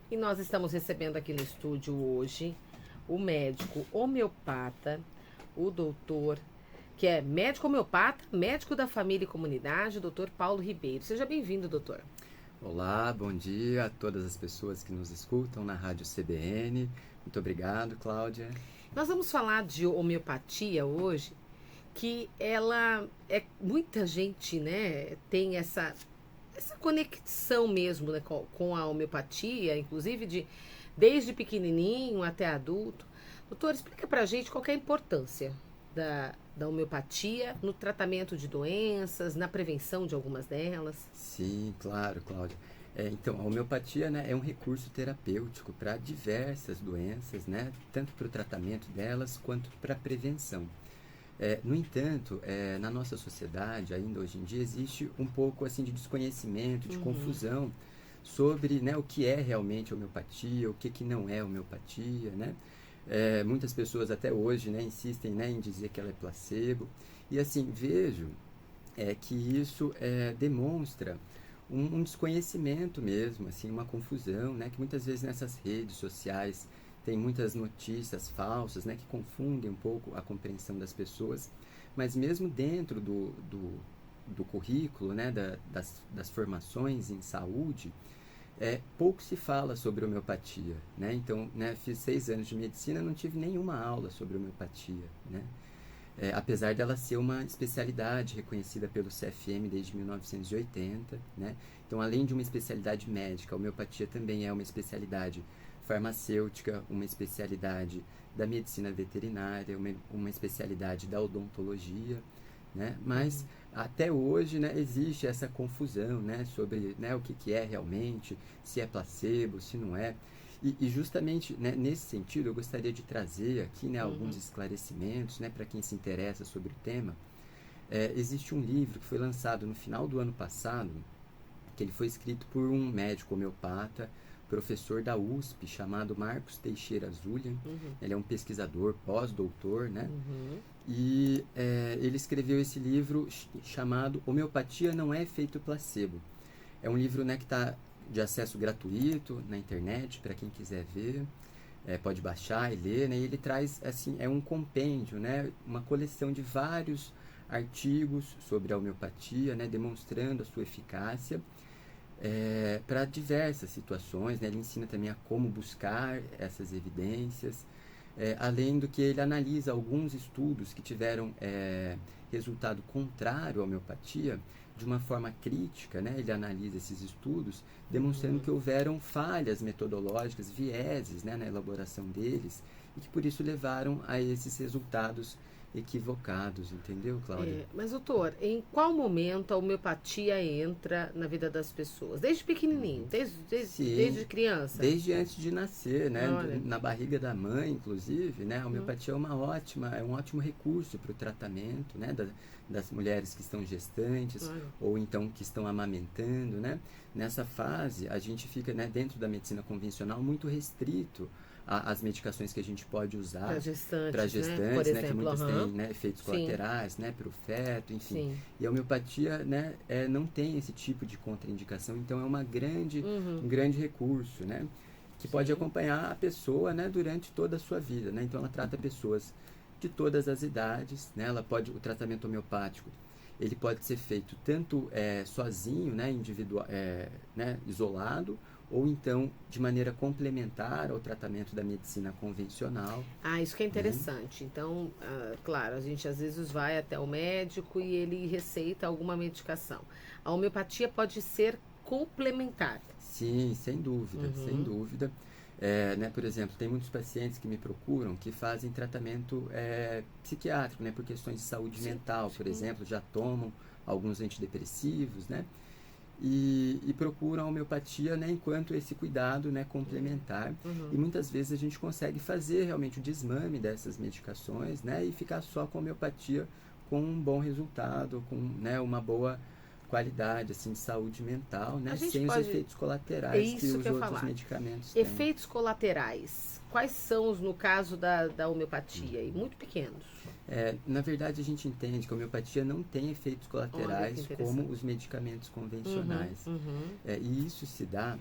E nós estamos recebendo aqui no estúdio hoje o médico homeopata, o doutor, que é médico homeopata, médico da família e comunidade, o doutor Paulo Ribeiro. Seja bem-vindo, doutor. Olá, bom dia a todas as pessoas que nos escutam na Rádio CBN. Muito obrigado, Cláudia. Nós vamos falar de homeopatia hoje, que ela é muita gente, né, tem essa conexão mesmo, né, com a homeopatia, inclusive desde pequenininho até adulto. Doutor, explica pra gente qual que é a importância da homeopatia no tratamento de doenças, na prevenção de algumas delas. Sim, claro, Cláudia. Então, a homeopatia, né, é um recurso terapêutico para diversas doenças, né, tanto para o tratamento delas quanto para a prevenção. No entanto, na nossa sociedade, ainda hoje em dia, existe um pouco assim de desconhecimento, de confusão sobre, né, o que é realmente homeopatia, o que não é homeopatia, né? Muitas pessoas até hoje, né, insistem, né, em dizer que ela é placebo. E assim, vejo que isso demonstra um desconhecimento mesmo, assim, uma confusão, né, que muitas vezes nessas redes sociais tem muitas notícias falsas, né, que confundem um pouco a compreensão das pessoas, mas mesmo dentro do currículo, né, das formações em saúde, pouco se fala sobre homeopatia, né? Então, né, fiz 6 anos de medicina, não tive nenhuma aula sobre homeopatia, né? Apesar dela ser uma especialidade reconhecida pelo CFM desde 1980, né? Então, além de uma especialidade médica, a homeopatia também é uma especialidade farmacêutica, uma especialidade da medicina veterinária, uma especialidade da odontologia, né? Mas até hoje, né, existe essa confusão, né, sobre, né, o que é realmente, se é placebo, se não é. E justamente, né, nesse sentido, eu gostaria de trazer aqui, né, alguns esclarecimentos, né, para quem se interessa sobre o tema. Existe um livro que foi lançado no final do ano passado, que ele foi escrito por um médico homeopata, professor da USP, chamado Marcos Teixeira Zulian. Ele é um pesquisador, pós-doutor, né? E ele escreveu esse livro chamado Homeopatia Não é Efeito Placebo. É um livro, né, que está de acesso gratuito na internet, para quem quiser ver. Pode baixar e ler, né? E ele traz, assim, é um compêndio, né? Uma coleção de vários artigos sobre a homeopatia, né? Demonstrando a sua eficácia para diversas situações, né? Ele ensina também a como buscar essas evidências, além do que ele analisa alguns estudos que tiveram resultado contrário à homeopatia de uma forma crítica, né? Ele analisa esses estudos, demonstrando que houveram falhas metodológicas, vieses, né, na elaboração deles, e que por isso levaram a esses resultados equivocados, entendeu, Cláudia? Mas, doutor, em qual momento a homeopatia entra na vida das pessoas? Desde pequenininho, Sim, desde criança? desde antes de nascer, né? Olha, Na barriga da mãe, inclusive, né? A homeopatia é um ótimo recurso para o tratamento, né? Das mulheres que estão gestantes olha. ou então que estão amamentando, né? Nessa fase, a gente fica, né, dentro da medicina convencional muito restrito às medicações que a gente pode Para usar para gestantes, né? Por gestantes, né? Que exemplo, muitas aham. têm, né, efeitos Sim, colaterais, né? Para o feto, enfim. sim. E a homeopatia, né, não tem esse tipo de contraindicação, então é um grande recurso, né, que pode Sim. acompanhar a pessoa, né, durante toda a sua vida, né. Então ela trata pessoas de todas as idades, né. O tratamento homeopático, ele pode ser feito tanto sozinho, né, individual, né, isolado, ou então de maneira complementar ao tratamento da medicina convencional, Ah, isso que é né. interessante. Então, claro, a gente às vezes vai até o médico e ele receita alguma medicação. A homeopatia pode ser complementar. Sim, sem dúvida, sem dúvida. Né, por exemplo, tem muitos pacientes que me procuram que fazem tratamento psiquiátrico, né, por questões de saúde Sim, mental, por sim. exemplo, já tomam alguns antidepressivos, né, e procuram a homeopatia, né, enquanto esse cuidado, né, complementar. E muitas vezes a gente consegue fazer realmente o desmame dessas medicações, né, e ficar só com a homeopatia com um bom resultado, com, né, uma boa qualidade assim de saúde mental, A né, gente sem os pode. efeitos É colaterais que isso que os eu ia outros falar. medicamentos têm. Efeitos colaterais. Quais são os no caso da homeopatia? E muito pequenos. Na verdade, a gente entende que a homeopatia não tem efeitos Olha que colaterais como interessante. os medicamentos convencionais. Uhum. E isso se dá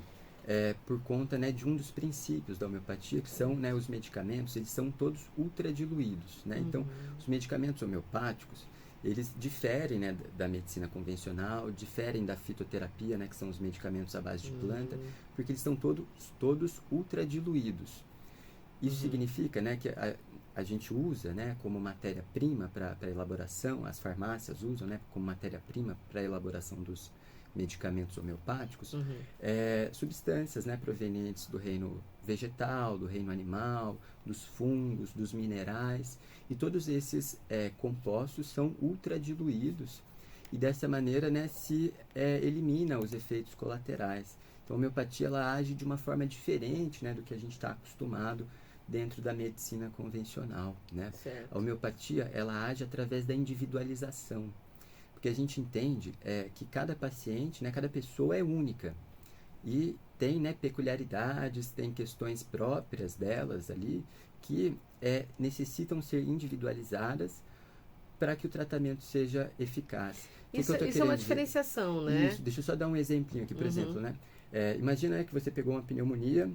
por conta, né, de um dos princípios da homeopatia, que são, né, os medicamentos, eles são todos ultradiluídos, né? Então, os medicamentos homeopáticos, eles diferem, né, da medicina convencional, diferem da fitoterapia, né, que são os medicamentos à base de planta, porque eles estão todos ultradiluídos. Isso significa, né, que a gente usa, né, como matéria-prima para elaboração, as farmácias usam, né, como matéria-prima para a elaboração dos medicamentos homeopáticos, substâncias, né, provenientes do reino vegetal, do reino animal, dos fungos, dos minerais, e todos esses compostos são ultradiluídos, e dessa maneira, né, se elimina os efeitos colaterais. Então, a homeopatia ela age de uma forma diferente, né, do que a gente está acostumado dentro da medicina convencional, né? A homeopatia ela age através da individualização, porque a gente entende que cada paciente, né, cada pessoa é única e tem, né, peculiaridades, tem questões próprias delas ali que necessitam ser individualizadas para que o tratamento seja eficaz. Isso é uma diferenciação, né? Isso, deixa eu só dar um exemplinho aqui, por exemplo, né? Imagina, né, que você pegou uma pneumonia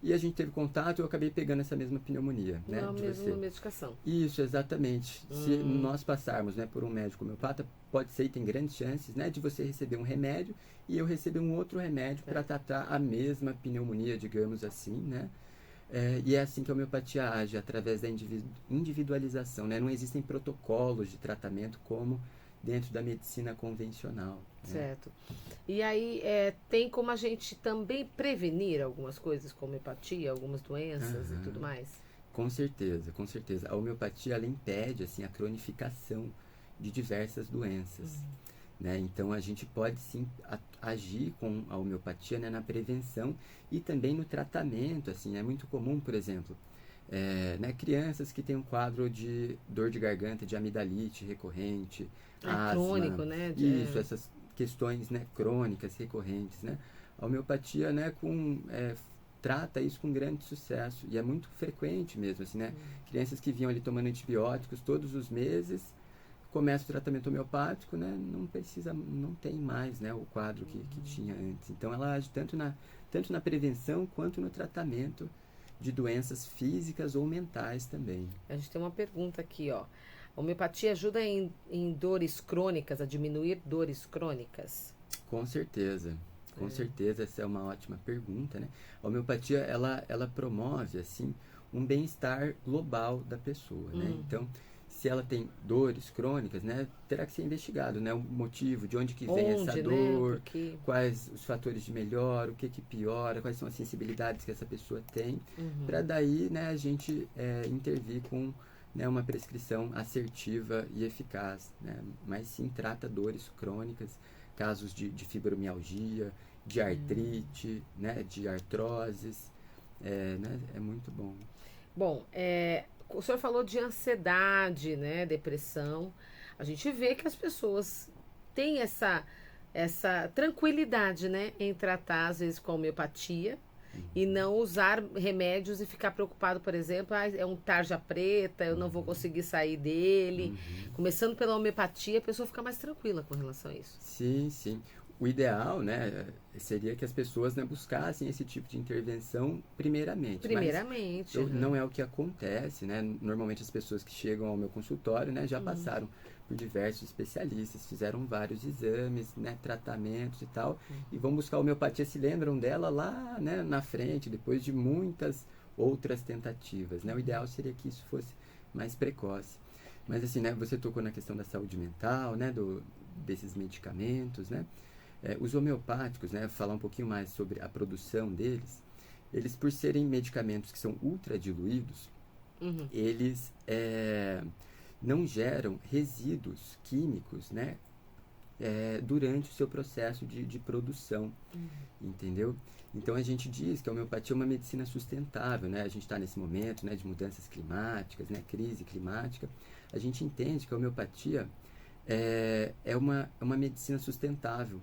e a gente teve contato e eu acabei pegando essa mesma pneumonia, né? Não, mesmo medicação. Isso, exatamente. Se nós passarmos, né, por um médico homeopata, pode ser e tem grandes chances, né, de você receber um remédio e eu receber um outro remédio para tratar a mesma pneumonia, digamos assim, né? E é assim que a homeopatia age, através da individualização, né? Não existem protocolos de tratamento como dentro da medicina convencional. Certo. E aí tem como a gente também prevenir algumas coisas, como homeopatia, algumas doenças e tudo mais? Com certeza, com certeza. A homeopatia ela impede assim, a cronificação de diversas doenças. Né? Então a gente pode sim agir com a homeopatia, né, na prevenção e também no tratamento. Assim, é muito comum, por exemplo, né, crianças que têm um quadro de dor de garganta, de amidalite recorrente, asma, crônico, né? Isso, essas questões, né, crônicas recorrentes, né? A homeopatia, né, trata isso com grande sucesso e é muito frequente mesmo, assim, né? Crianças que vinham ali tomando antibióticos todos os meses, começa o tratamento homeopático, né? Não tem mais, né, o quadro que tinha antes. Então ela age tanto na prevenção quanto no tratamento de doenças físicas ou mentais também. A gente tem uma pergunta aqui, ó. A homeopatia ajuda em dores crônicas, a diminuir dores crônicas? Com certeza. Com certeza, essa é uma ótima pergunta, né? A homeopatia, ela promove, assim, um bem-estar global da pessoa, né? Então, se ela tem dores crônicas, né, terá que ser investigado, né, o motivo, de onde que vem essa dor, né? Quais os fatores de melhora, o que piora, quais são as sensibilidades que essa pessoa tem, para daí, né, a gente intervir com, né, uma prescrição assertiva e eficaz, né? Mas sim trata dores crônicas, casos de fibromialgia, de artrite, né, de artroses, né, é muito bom. Bom, o senhor falou de ansiedade, né, depressão. A gente vê que as pessoas têm essa tranquilidade, né, em tratar, às vezes, com a homeopatia e não usar remédios e ficar preocupado, por exemplo, é um tarja preta, eu não vou conseguir sair dele. Começando pela homeopatia, a pessoa fica mais tranquila com relação a isso. Sim, sim. O ideal, né, seria que as pessoas, né, buscassem esse tipo de intervenção primeiramente. Mas não é o que acontece, né? Normalmente as pessoas que chegam ao meu consultório, né, já passaram por diversos especialistas, fizeram vários exames, né, tratamentos e tal, e vão buscar a homeopatia, se lembram dela lá, né, na frente, depois de muitas outras tentativas, né? O ideal seria que isso fosse mais precoce. Mas assim, né, você tocou na questão da saúde mental, né, desses medicamentos, né? Os homeopáticos, né, falar um pouquinho mais sobre a produção deles, eles por serem medicamentos que são ultradiluídos, eles não geram resíduos químicos, né, durante o seu processo de produção, entendeu? Então a gente diz que a homeopatia é uma medicina sustentável, né? A gente está nesse momento, né, de mudanças climáticas, né, crise climática. A gente entende que a homeopatia é uma medicina sustentável,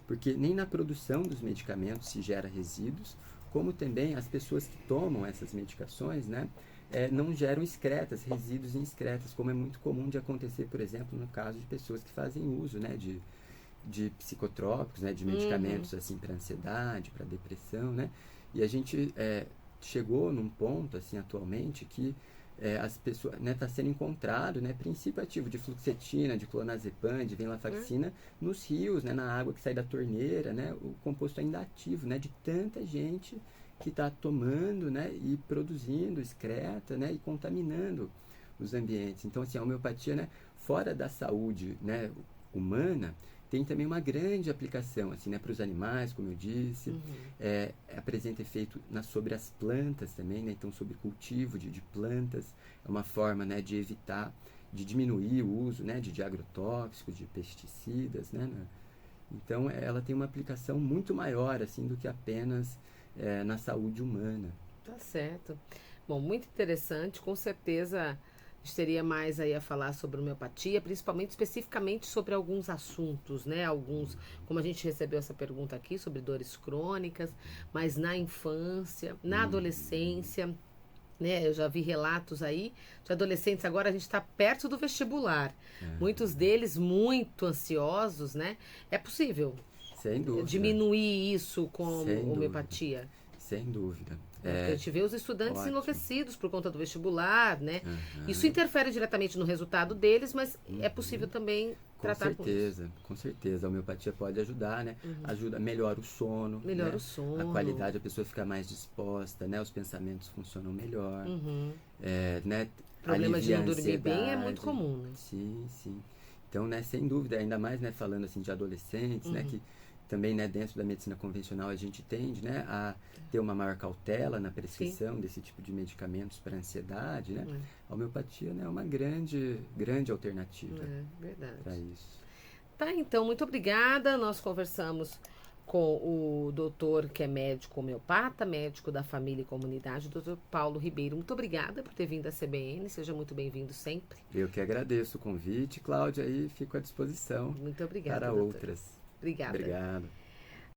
porque nem na produção dos medicamentos se gera resíduos, como também as pessoas que tomam essas medicações, né, não geram excretas, resíduos em excretas, como é muito comum de acontecer, por exemplo, no caso de pessoas que fazem uso, né, de psicotrópicos, né, de medicamentos assim para ansiedade, para depressão, né? E a gente chegou num ponto assim atualmente que as pessoas, né, está sendo encontrado, né, princípio ativo de fluoxetina, de clonazepam, de venlafaxina nos rios, né, na água que sai da torneira, né, o composto ainda ativo, né, de tanta gente que está tomando, né, e produzindo excreta, né, e contaminando os ambientes. Então, assim, a homeopatia, né, fora da saúde, né, humana, tem também uma grande aplicação, assim, né, para os animais, como eu disse, apresenta efeito sobre as plantas também, né, então sobre cultivo de plantas, é uma forma, né, de evitar, de diminuir o uso, né, de agrotóxicos, de pesticidas, né, então ela tem uma aplicação muito maior, assim, do que apenas na saúde humana. Tá certo. Bom, muito interessante, com certeza a gente teria mais aí a falar sobre homeopatia, principalmente, especificamente sobre alguns assuntos, né? Alguns, como a gente recebeu essa pergunta aqui, sobre dores crônicas, mas na infância, na adolescência, né? Eu já vi relatos aí de adolescentes, agora a gente está perto do vestibular. Muitos deles muito ansiosos, né? É possível Sem dúvida. diminuir isso com Sem homeopatia? Dúvida. Sem dúvida. Porque a gente vê os estudantes Ótimo. enlouquecidos por conta do vestibular, né? Isso interfere diretamente no resultado deles, mas é possível também tratar com isso. Com certeza. A homeopatia pode ajudar, né? Ajuda, melhora o sono. Melhora né? o sono. A qualidade, a pessoa fica mais disposta, né? Os pensamentos funcionam melhor. Né? Problema de Alivia não a dormir bem é ansiedade. muito comum, né? Sim, sim. Então, né, sem dúvida, ainda mais, né, falando assim de adolescentes, né, que também, né, dentro da medicina convencional a gente tende, né, a ter uma maior cautela na prescrição desse tipo de medicamentos para ansiedade, né? A homeopatia, né, é uma grande alternativa para isso. Tá, então, muito obrigada. Nós conversamos com o doutor, que é médico homeopata, médico da família e comunidade, doutor Paulo Ribeiro. Muito obrigada por ter vindo à CBN, seja muito bem-vindo sempre. Eu que agradeço o convite, Cláudia, e fico à disposição muito obrigada, para doutor. outras. Obrigada. Obrigado.